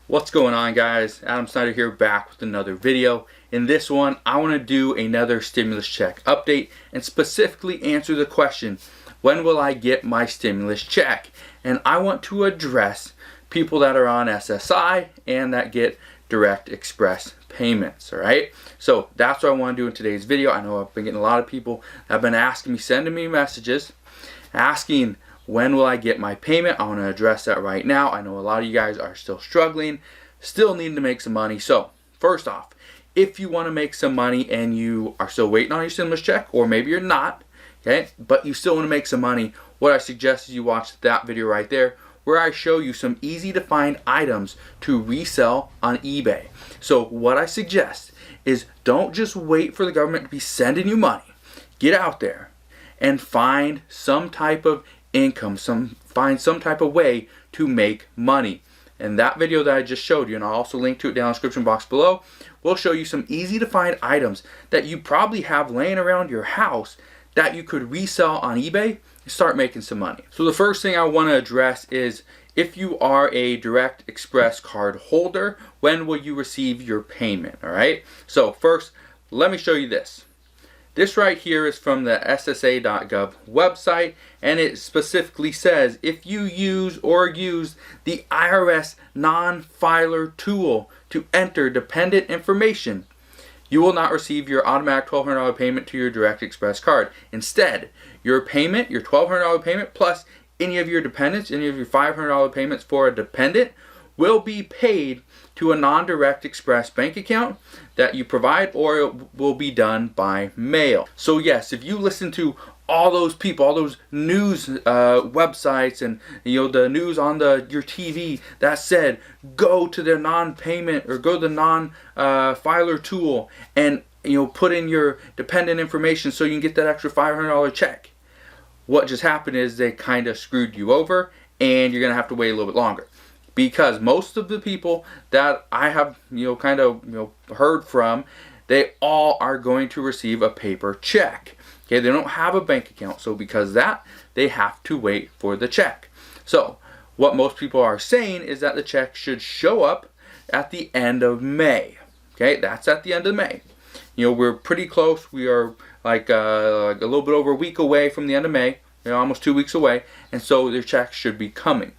What's going on, guys? Adam Snyder here, back with another video. In this one, I want to do another stimulus check update and specifically answer the question, when will I get my stimulus check? And I want to address people that are on SSI and that get direct express payments. All right, so that's what I want to do in today's video. I know I've been getting a lot of people that have been asking me, sending me messages asking, when will I get my payment? I want to address that right now. I know a lot of you guys are still struggling, still needing to make some money. So first off, if you want to make some money and you are still waiting on your stimulus check, or maybe you're not, okay, but you still want to make some money, what I suggest is you watch that video right there where I show you some easy to find items to resell on eBay. So what I suggest is don't just wait for the government to be sending you money. Get out there and find some type of income, find some type of way to make money. And that video that I just showed you, and I'll also link to it down in the description box below, will show you some easy to find items that you probably have laying around your house that you could resell on eBay and start making some money. So the first thing I want to address is, if you are a Direct Express card holder, when will you receive your payment? All right, so first let me show you this. This right here is from the SSA.gov website, and it specifically says if you use the IRS non-filer tool to enter dependent information, you will not receive your automatic $1,200 payment to your Direct Express card. Instead, your payment, your $1,200 payment plus any of your dependents, any of your $500 payments for a dependent, will be paid to a non-Direct Express bank account that you provide, or it will be done by mail. So yes, if you listen to all those people, all those news websites, and the news on your TV that said go to their non-payment or go to the non-filer tool and put in your dependent information so you can get that extra $500 check, what just happened is they kind of screwed you over, and you're gonna have to wait a little bit longer. Because most of the people that I have heard from, they all are going to receive a paper check. Okay, they don't have a bank account, so because of that, they have to wait for the check. So what most people are saying is that the check should show up at the end of May. Okay, that's at the end of May. We're pretty close. We are like a little bit over a week away from the end of May. Almost 2 weeks away, and so their check should be coming,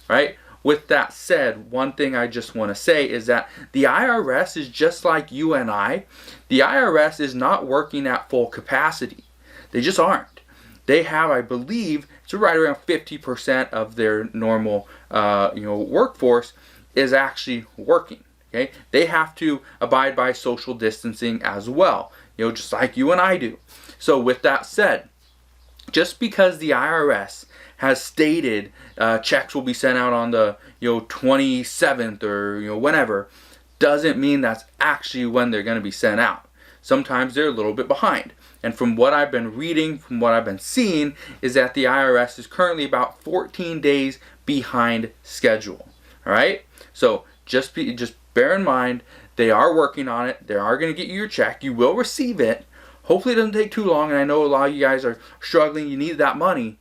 right? With that said, one thing I just want to say is that the IRS is just like you and I. The IRS is not working at full capacity. They just aren't. They have, I believe, it's right around 50% of their normal, workforce is actually working. Okay, they have to abide by social distancing as well. Just like you and I do. So with that said, just because the IRS has stated checks will be sent out on the 27th or whenever, doesn't mean that's actually when they're going to be sent out. Sometimes they're a little bit behind. And from what I've been reading, from what I've been seeing, is that the IRS is currently about 14 days behind schedule. All right? So just bear in mind, they are working on it. They are going to get you your check. You will receive it. Hopefully it doesn't take too long, and I know a lot of you guys are struggling. You need that money.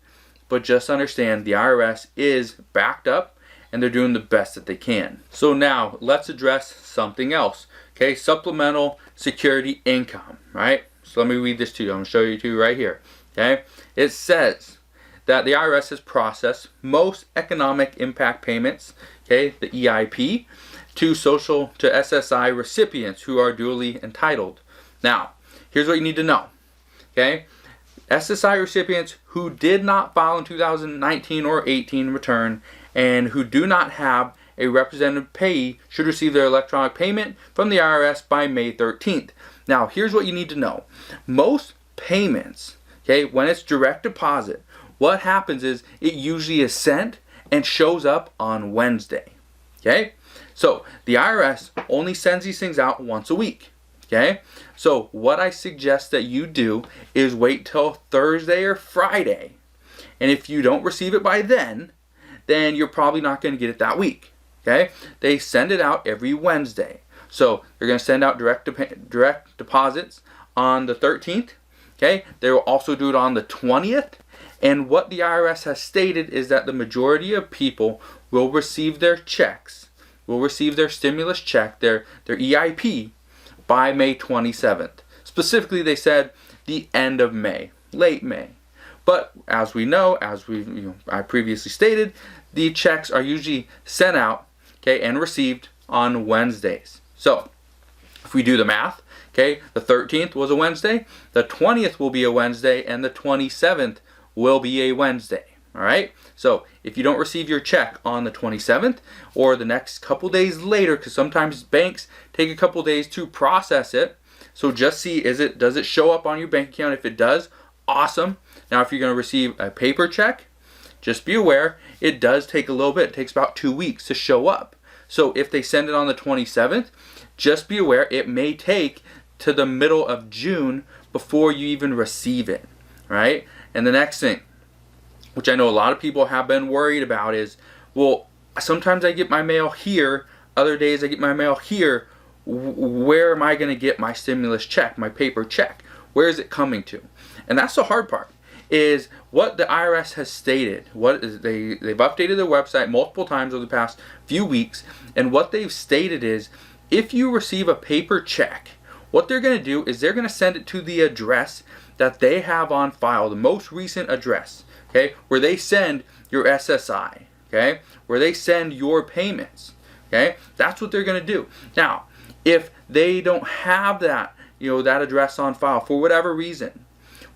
But just understand the IRS is backed up, and they're doing the best that they can. So now let's address something else. Okay, supplemental security income, right? So let me read this to you. I'm going to show you to right here. Okay, it says that the IRS has processed most economic impact payments, okay, the EIP, to SSI recipients who are duly entitled. Now, here's what you need to know. Okay, SSI recipients who did not file in 2019 or 18 return and who do not have a representative payee should receive their electronic payment from the IRS by May 13th. Now, here's what you need to know. Most payments, okay, when it's direct deposit, what happens is it usually is sent and shows up on Wednesday. Okay, so the IRS only sends these things out once a week. Okay, so what I suggest that you do is wait till Thursday or Friday. And if you don't receive it by then you're probably not going to get it that week. Okay, they send it out every Wednesday. So they're going to send out direct deposits on the 13th. Okay, they will also do it on the 20th. And what the IRS has stated is that the majority of people will receive their checks will receive their stimulus check, their EIP, by May 27th. Specifically, they said the end of May, late May. But as we know, I previously stated, the checks are usually sent out, okay, and received on Wednesdays. So if we do the math, okay, the 13th was a Wednesday, the 20th will be a Wednesday, and the 27th will be a Wednesday. All right. So if you don't receive your check on the 27th or the next couple days later, because sometimes banks take a couple days to process it, so just see, does it show up on your bank account? If it does, awesome. Now, if you're going to receive a paper check, just be aware it does take a little bit. It takes about 2 weeks to show up. So if they send it on the 27th, just be aware it may take to the middle of June before you even receive it. Right? And the next thing, which I know a lot of people have been worried about, is, well, sometimes I get my mail here, other days I get my mail here. Where am I going to get my stimulus check, my paper check? Where is it coming to? And that's the hard part, is what the IRS has stated. They've updated their website multiple times over the past few weeks, and what they've stated is, if you receive a paper check, what they're going to do is they're going to send it to the address that they have on file, the most recent address, okay, where they send your SSI, okay, where they send your payments, okay. That's what they're going to do. Now, if they don't have that, that address on file for whatever reason,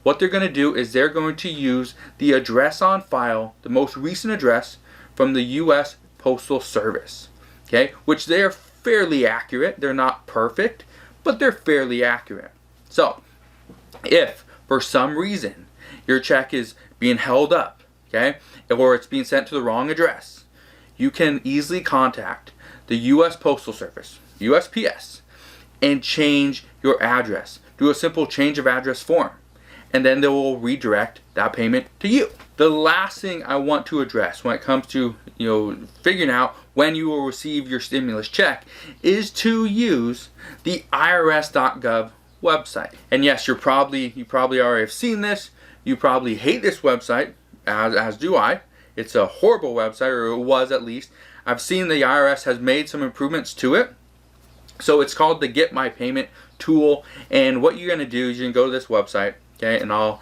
what they're going to do is they're going to use the address on file, the most recent address from the U.S. Postal Service, okay, which they are fairly accurate. They're not perfect, but they're fairly accurate. So, if for some reason your check is being held up, okay, or it's being sent to the wrong address, you can easily contact the U.S. Postal Service, USPS, and change your address. Do a simple change of address form, and then they will redirect that payment to you. The last thing I want to address when it comes to figuring out when you will receive your stimulus check is to use the IRS.gov website. And yes, you probably already have seen this. You probably hate this website, as do I. It's a horrible website, or it was at least. I've seen the IRS has made some improvements to it. So it's called the Get My Payment tool. And what you're going to do is you're going to go to this website, okay, and I'll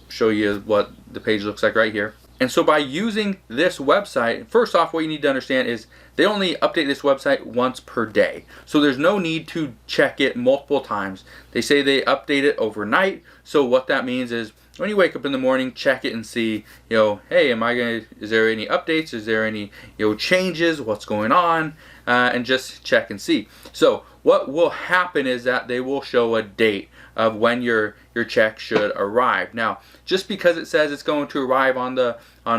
show you what the page looks like right here. And so by using this website, first off, what you need to understand is they only update this website once per day. So there's no need to check it multiple times. They say they update it overnight. So what that means is when you wake up in the morning, check it and see, hey, is there any updates? Is there any, changes? What's going on? And just check and see. So what will happen is that they will show a date of when your check should arrive. Now, just because it says it's going to arrive on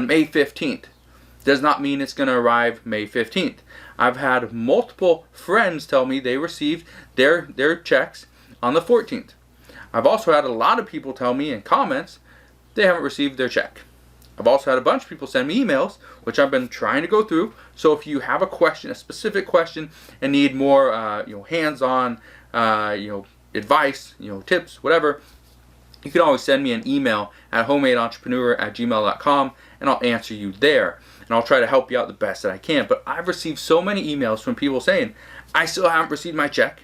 May 15th does not mean it's going to arrive May 15th. I've had multiple friends tell me they received their checks on the 14th. I've also had a lot of people tell me in comments they haven't received their check. I've also had a bunch of people send me emails, which I've been trying to go through. So if you have a question, a specific question, and need more, hands-on, advice, tips, whatever, you can always send me an email at homemade-entrepreneur@gmail.com, and I'll answer you there. And I'll try to help you out the best that I can. But I've received so many emails from people saying, I still haven't received my check.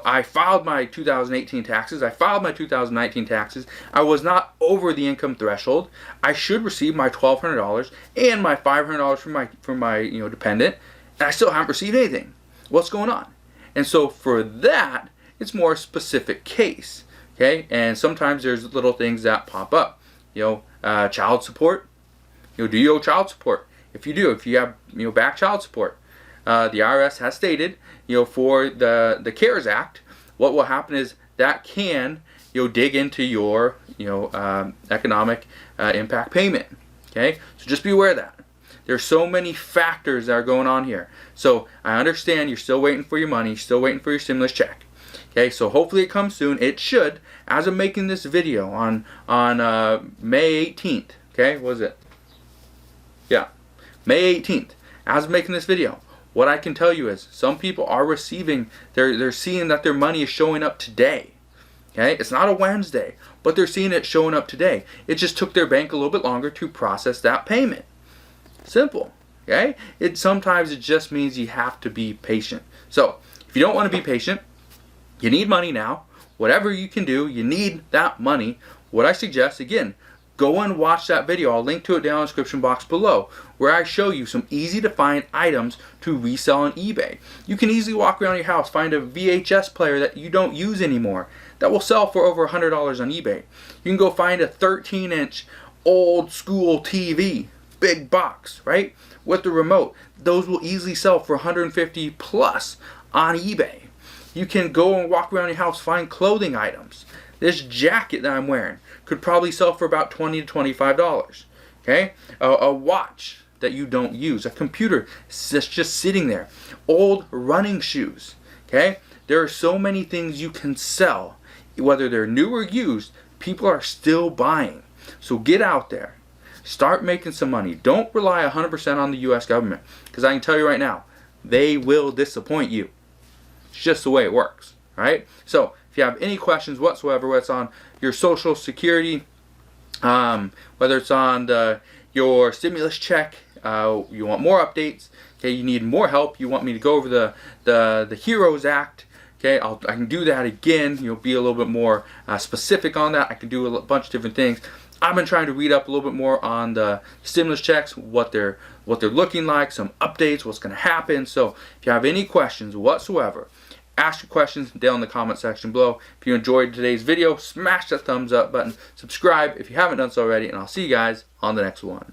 I filed my 2018 taxes. I filed my 2019 taxes. I was not over the income threshold. I should receive my $1,200 and my $500 from my dependent, and I still haven't received anything. What's going on? And so for that, it's more a specific case, okay? And sometimes there's little things that pop up. Child support. Do you owe child support? If you do, if you have back child support, the IRS has stated, for the CARES Act, what will happen is that can, dig into your, economic impact payment. Okay, so just be aware of that. There's so many factors that are going on here. So I understand you're still waiting for your money, you're still waiting for your stimulus check. Okay, so hopefully it comes soon. It should, as I'm making this video on May 18th. Okay, what is it? Yeah, May 18th. As I'm making this video, what I can tell you is some people are receiving, they're seeing that their money is showing up today. Okay, it's not a Wednesday, but they're seeing it showing up today. It just took their bank a little bit longer to process that payment. Simple. Okay? Sometimes it just means you have to be patient. So if you don't want to be patient, you need money now. Whatever you can do, you need that money. What I suggest, again, go and watch that video. I'll link to it down in the description box below, where I show you some easy to find items to resell on eBay. You can easily walk around your house, find a VHS player that you don't use anymore that will sell for over $100 on eBay. You can go find a 13-inch old school TV, big box, right, with the remote. Those will easily sell for 150 plus on eBay. You can go and walk around your house, find clothing items. This jacket that I'm wearing could probably sell for about $20 to $25. Okay, a watch that you don't use, a computer that's just sitting there, old running shoes. Okay, there are so many things you can sell, whether they're new or used. People are still buying. So get out there, start making some money. Don't rely 100% on the U.S. government, because I can tell you right now, they will disappoint you. It's just the way it works, right? So if you have any questions whatsoever, whether it's on your Social Security, whether it's on your stimulus check, you want more updates, okay, you need more help, you want me to go over the HEROES Act, okay, I can do that again. You'll be a little bit more specific on that. I can do a bunch of different things. I've been trying to read up a little bit more on the stimulus checks, what they're looking like, some updates, what's going to happen. So if you have any questions whatsoever, ask your questions down in the comment section below. If you enjoyed today's video, smash that thumbs up button, subscribe if you haven't done so already, and I'll see you guys on the next one.